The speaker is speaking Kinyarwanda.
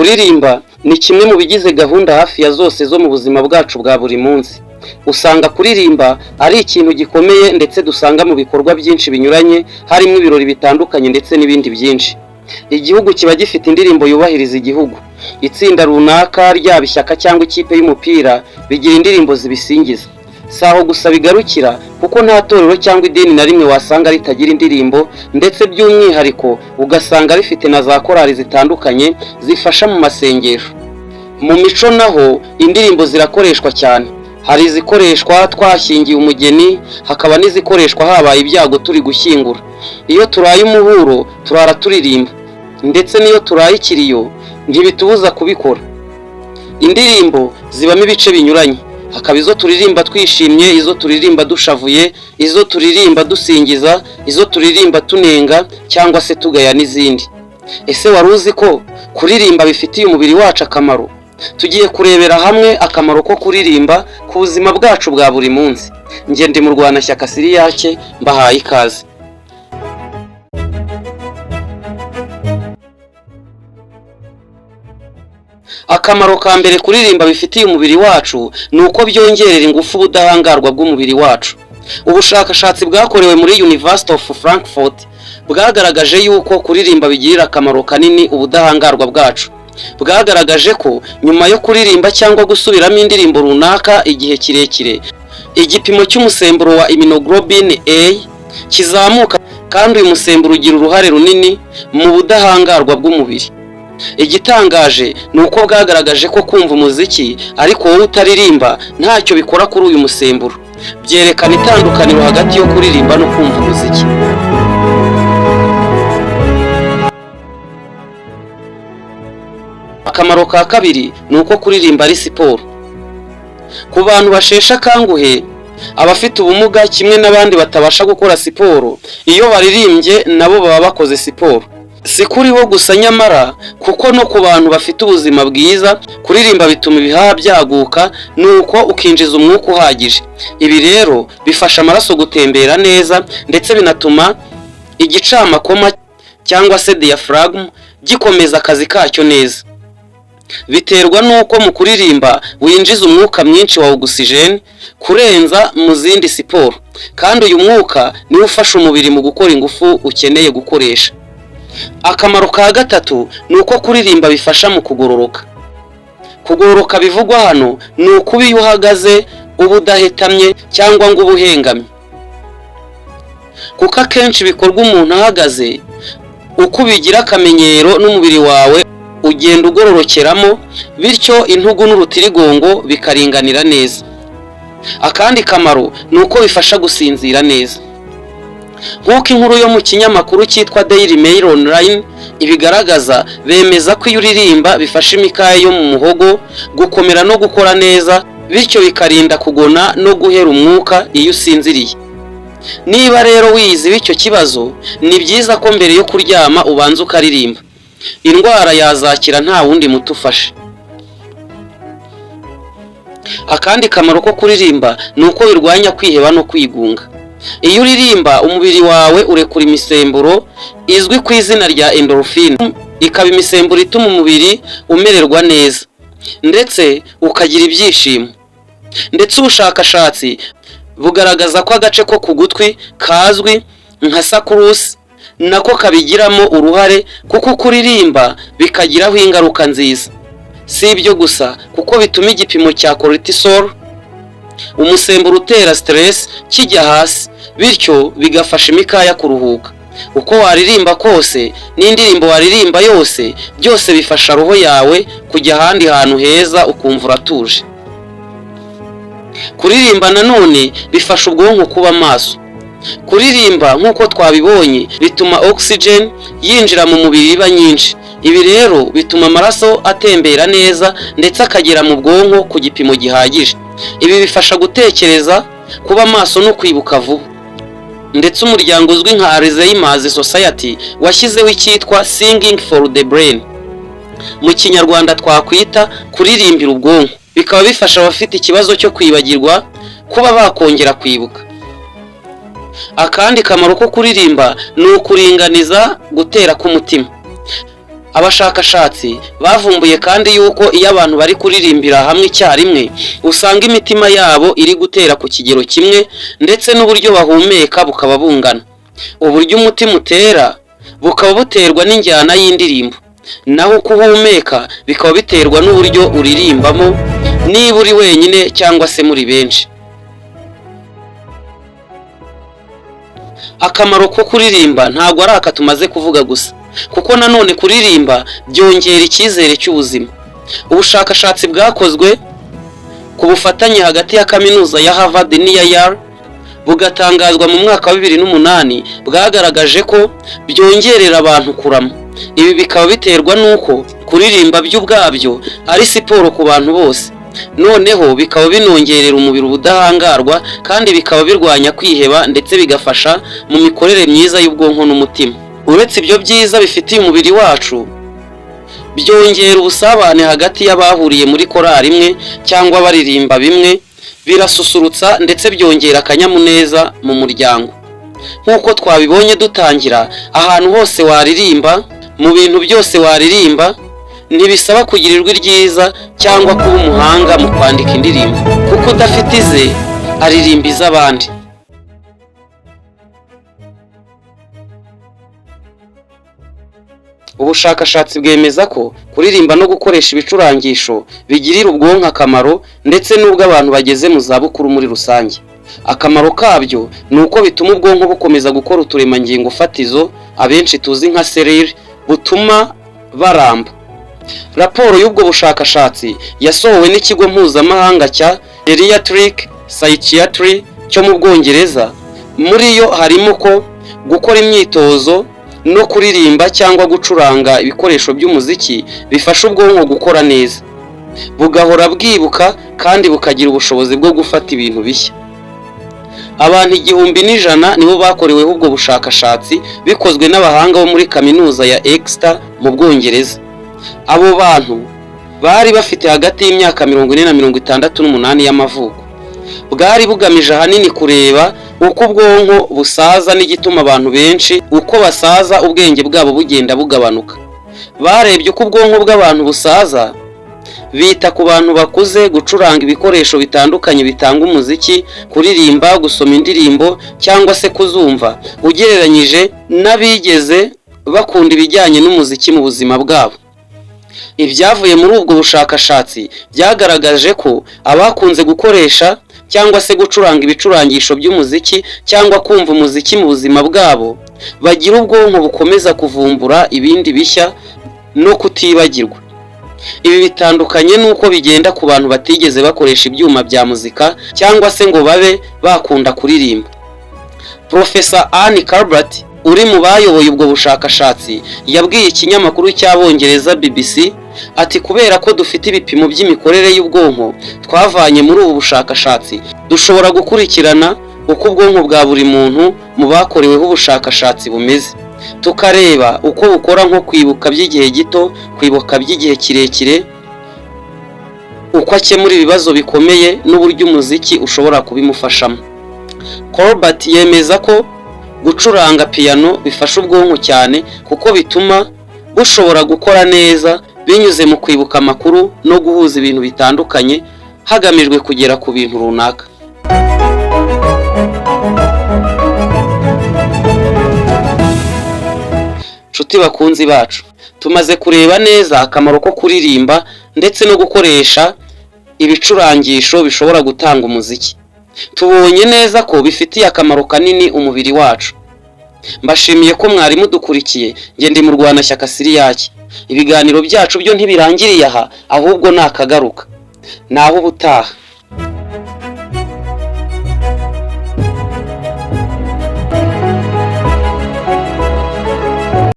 Kuririmba ni kimwe mu bigize gahunda hafi ya zose zo mu buzima bwacu bwa buri munsi. Usanga kuririmba ari ikintu gikomeye ndetse dusanga mu bikorwa byinshi binyuranye, harimo ibirori bitandukanye ndetse n'ibindi byinshi. Igihugu kiba gifite indirimbo yubahiriza igihugu. Itsinda runaka, ryaba ishyaka cyangwa ikipe y'umupira, bigira indirimbo zibisingiza. Saho gusa bigarukira, kuko nta torero cyangwa idini na rimwe wasanga ritagira indirimbo, ndetse by'umwihariko ugasanga rifite na za korali zitandukanye zifasha mu masengesho. Mu mico naho indirimbo zirakoreshwa cyane. Hari izikoreshwa twashyingiye umugeni, hakaba n'izikoreshwa habaye ibyago turi gushyingura. Iyo turaye umuhuro turara turirimba, ndetse n'iyo turaye ikiriyo ntibitubuza kubikora. Indirimbo zibamo ibice binyuranye. Hakaba izo turirimba twishimye, izo turirimba dushavuye, izo turirimba dusingiza, izo turirimba tunenga cyangwa se tugaya n'izindi. Ese wari uzi ko kuririmba bifitiye umubiri wacu akamaro? Tugiye kurebera hamwe akamaro ko kuririmba ku buzima bwacu bwa buri munsi. Njye ndi Murwanashyaka Siriyake, mbahaye ikaze. Akamaro ka mbere kuririmba bifitiye umubiri wacu ni uko byongerera ingufu ubudahangarwa bw'umubiri wacu. Ubushakashatsi bwakorewe muri University of Frankfurt bwagaragaje yuko kuririmba bigirira akamaro kanini ubudahangarwa bwacu. Bwagaragaje ko nyuma yo kuririmba cyangwa gusubiramo indirimbo runaka igihe kirekire, igipimo cy'umusemburo wa immunoglobulin A kizamuka, kandi uyu musemburo ugira uruhare runini mu budahangarwa bw'umubiri. Igitangaje ni uko bwagaragaje ko kumva umuziki ariko wowe utaririmba ntacyo bikora kuri uyu musemburo. Byerekana itandukaniro hagati yo kuririmba no kumva umuziki. Akamaro ka kabiri ni uko kuririmba ari siporo. Ku bantu basheshe akanguhe, abafite ubumuga kimwe n'abandi batabasha gukora siporo, iyo baririmbye nabo baba bakoze siporo. Si kuri bo gusa nyamara, kuko no ku bantu bafite ubuzima bwiza, kuririmba bituma ibihaha byaguka, nuko ukinjiza umwuka uhagije. Ibi rero bifasha amaraso gutembera neza, ndetse binatuma igicamakoma cyangwa se diaphragm gikomeza akazi kacyo neza. Biterwa nuko mu kuririmba winjiza umwuka mwinshi wa oxygen kurenza mu zindi siporo, kandi uyu mwuka niwo ufasha umubiri mu gukora ingufu ukeneye gukoresha. Akamaro ka gatatu ni uko kuririmba bifasha mu kugororoka. Kugororoka bivugwa hano ni ukuba iyo uhagaze uba udahetamye cyangwa ngo ubuhengamye, kuko akenshi bikorwa umuntu ahagaze. Uko ubigira akamenyero n'umubiri wawe ugenda ugororokeramo, bityo intugu n'urutirigongo bikaringanira neza. Akandi kamaro ni uko bifasha gusinzira neza. Nk'uko inkuru yo mu kinyamakuru cyitwa Daily Mail Online ibigaragaza, bemeza ko iyo uririmba bifasha imikaya yo mu muhogo gukomera no gukora neza, bityo bikarinda kugona no guhera umwuka iyo usinziriye. Niba rero wiyizi bityo kibazo, ni byiza ko mbere yo kuryama ubanza ukaririmba. Indwara yazakira nta wundi muti ufashe. Akandi kamaro ko kuririmba ni uko birwanya kwiheba no kwigunga. Iyo uririmba umubiri wawe urekura imisemburo izwi ku izina rya endorphine, ikaba imisemburo ituma umubiri umererwa neza ndetse ukagira ibyishimo. Ndetse ubushakashatsi bugaragaza ko agace ko ku gutwi kazwi nka sacrus nako kabigiramo uruhare, kuko kuririmba bikagiraho ingaruka nziza. Si ibyo gusa, kuko bituma igipimo cya cortisol, umusemburo utera stress, kijya hasi, bityo bigafasha imikaya kuruhuka. Uko waririmba kose n'indirimbo waririmba yose, byose bifasha roho yawe kujya ahandi hantu heza ukumva uratuje. Kuririmba nanone bifasha ubwonko kuba maso. Kuririmba nk'uko twabibonye bituma oxygen yinjira mu mubiri iba nyinshi. Ibi rero bituma amaraso atembera neza ndetse akagera mu bwonko ku gipimo gihagije. Ibi bifasha gutekereza, kuba maso no kwibuka vuba. Ndetse umuryango uzwi nka Alzheimer's Society washyizeho icyitwa Singing for the Brain. Mu Kinyarwanda twakwita kuririmbira ubwonko. Bikaba bifasha abafite ikibazo cyo kwibagirwa kuba bakongera kwibuka. Akandi kamaro ko kuririmba ni ukuringaniza gutera k'umutima. Abashakashatsi bavumbuye kandi yuko iyo abantu bari kuririmbira hamwe icyarimwe usanga imitima yabo iri gutera ku kigero kimwe ndetse n'uburyo bahumeka bukaba bungana. Uburyo umutima utera bukaba buterwa n'injyana y'indirimbo, naho uko uhumeka bikaba biterwa n'uburyo uririmbamo, niba uri wenyine cyangwa se muri benshi. Akamaro ko kuririmba ntabwo ari aka tumaze kuvuga gusa, kuko nanone kuririmba byongera icyizere cy'ubuzima. Ubushakashatsi bwakozwe ku bufatanye hagati ya kaminuza ya Harvard n'iya Yale bugatangazwa mu mwaka wa 2008 bwagaragaje ko byongerera abantu kurama. Ibi bikaba biterwa n'uko kuririmba byo ubwabyo ari siporo ku bantu bose, noneho bikaba binongerera umubiri ubudahangarwa kandi bikaba birwanya kwiheba ndetse bigafasha mu mikorere myiza y'ubwonko n'umutima. Uretse ibyo byiza bifitiye umubiri wacu, byongera ubusabane hagati y'abahuriye muri korali imwe cyangwa baririmba bimwe, birasusurutsa ndetse byongera akanyamuneza mu muryango. Nk'uko twabibonye dutangira, ahantu hose waririmba, mu bintu byose waririmba, ntibisaba kugira ijwi ryiza cyangwa kuba umuhanga mu kwandika indirimbo, kuko udafite ize aririmba iz'abandi. Ubushakashatsi bwemeza ko kuririmba no gukoresha ibicurangisho bigirira ubwonko akamaro ndetse n'ubwo abantu bageze mu zabukuru muri rusange. Akamaro kabyo ni uko bituma ubwonko bukomeza gukora uturemangingo fatizo abenshi tuzi nka selile, butuma baramba. Raporo y'ubwo bushakashatsi yasohowe n'ikigo mpuzamahanga cya Geriatric Psychiatry cyo mu Bwongereza. Muri yo harimo ko gukora imyitozo no kuririmba cyangwa gucuranga ibikoresho by'umuziki bifasha ubwonko gukora neza, bugahora bwibuka kandi bukagira ubushobozi bwo gufata ibintu bishya. Abantu 1,100 nibo bakoreweho ubwo bushakashatsi bikozwe n'abahanga bo muri kaminuza ya Exeter mu Bwongereza. Abo bantu bari bafite hagati y'imyaka 40 na 68 y'amavuko. Bwari bugamije ahanini kureba uko ubwonko busaza n'igituma abantu benshi uko basaza ubwenge bwabo bugenda bugabanuka. Barebye uko ubwonko bw'abantu busaza, bita ku bantu bakuze gucuranga ibikoresho bitandukanye bitanga umuziki, kuririmba, gusoma indirimbo cyangwa se kuzumva, ugereranyije n'abigeze bakunda ibijyanye n'umuziki mu buzima bwabo. Ibyavuye muri ubwo bushakashatsi byagaragaje ko abakunze gukoresha cyangwa se gucuranga ibicurangisho by'umuziki cyangwa kumva umuziki mu buzima bwabo bagira ubwonko bukomeza kuvumbura ibindi bishya no kutibagirwa. Ibi bitandukanye n'uko bigenda ku bantu batigeze bakoresha ibyuma bya muzika cyangwa se ngo babe bakunda kuririmba. Professor Anne Calvert uri mu bayoboye ubwo bushakashatsi yabwiye ikinyamakuru cy'Abongereza BBC ati kubera ko dufite ibipimo by'imikorere y'ubwonko twavanye muri ubu bushakashatsi, dushobora gukurikirana uko ubwonko bwa buri muntu mu bakoreweho ubushakashatsi bumeze, tukareba uko bukora nko kwibuka by'igihe gito, kwibuka by'igihe kirekire, uko akemura ibibazo bikomeye n'uburyo umuziki ushobora kubimufashamo. Calvert yemeza ko gucuranga piano bifasha ubwonko cyane kuko bituma bushobora gukora neza binyuze mu kwibuka amakuru no guhuza ibintu bitandukanye hagamijwe kugera ku bintu runaka. Nshuti bakunzi bacu, tumaze kureba neza akamaro ko kuririmba ndetse no gukoresha ibicurangisho bishobora gutanga umuziki. Tubonye neza ko bifitiye akamaro kanini umubiri wacu. Mbashimiye ko mwari mudukurikiye. Nge ndi mu Rwanashyaka Siriyaki. Ibiganiro byacu byo ntibirangiriye aha, ahubwo nakagaruka. Naho ubutaha.